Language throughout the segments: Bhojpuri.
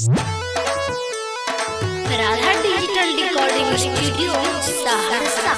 Radha digital recording studio Saharsa.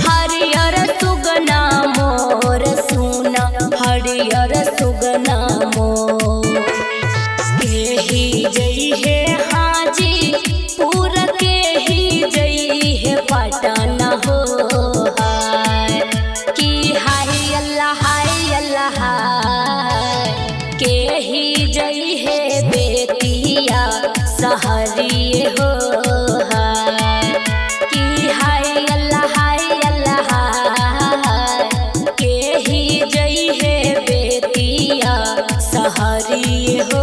हरियर सुगना मोर सुना हरियर सुगना मोर केही जई है हाजी पूरा केही जई है पटना हो हाय कि हाय अल्लाह केही जई है बेतिया सहरिए हो सहरी हो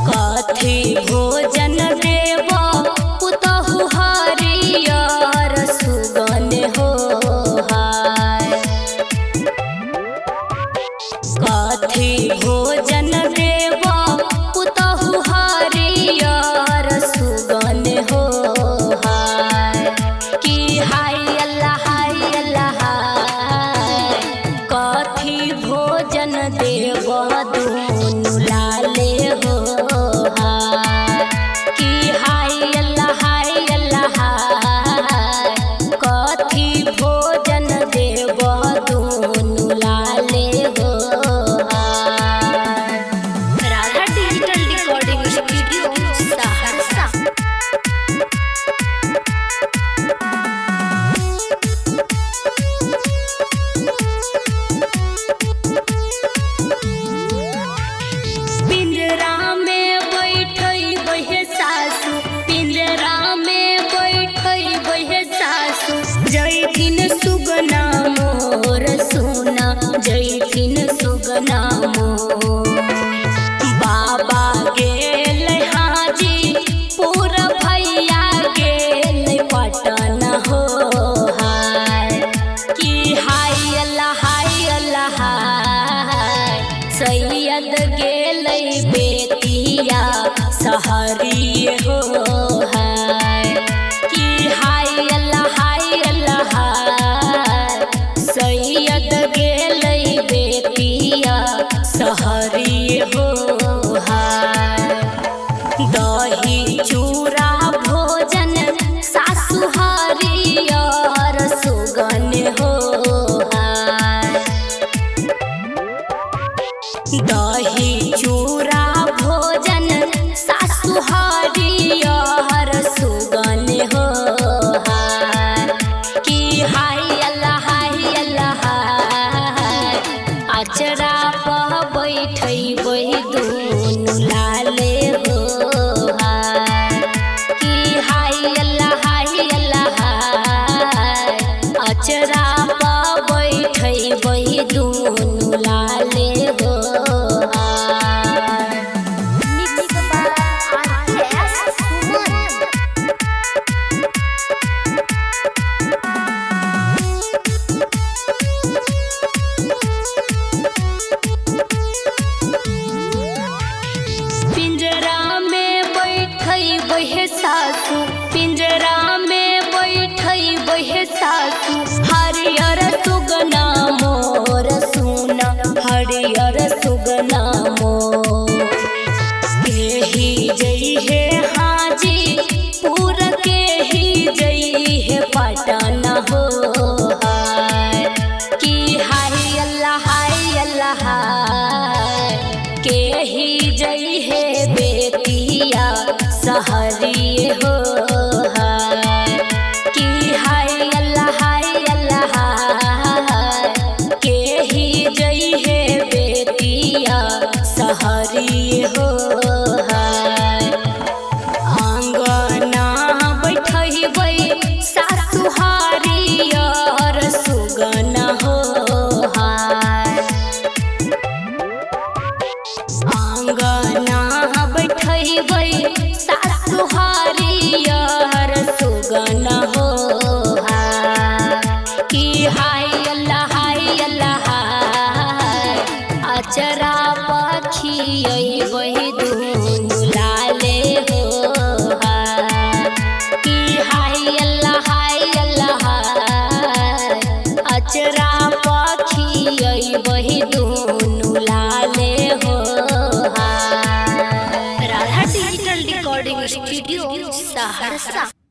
कथी भोजन देव पुतहु अचरा पा बैठै वही दुनु लाले हो मिक्स बाय आरकेएस सुमन। पिंजरा में बैठै वही सासू, पिंजरा में बैठै वही सासू, हरियर सुगना मोर सुना, हरियर सुगना मोर। केही जई है हाजी पूर, केही जई है पटन हो हाय कि हाय अल्लाह हाय अल्लाह हाय। केही जई है बेतिया सहरी हो हाय कि हाय अल्लाह हाय। केही जई है बेतिया सहरी हो हाय। आंगना बैठई वही सासु हरियर सुगना हो हाय। आंगना बैठई वही सासु हरियर सुगना हो हाय कि हाय अल्लाह हाय। अचरा पखियै वही दुनु लाले हो हाय कि हाय अल्लाह हाय। अचरा पखियै वही दुनु लाले हो हाय। Radha digital recording studio Saharsa.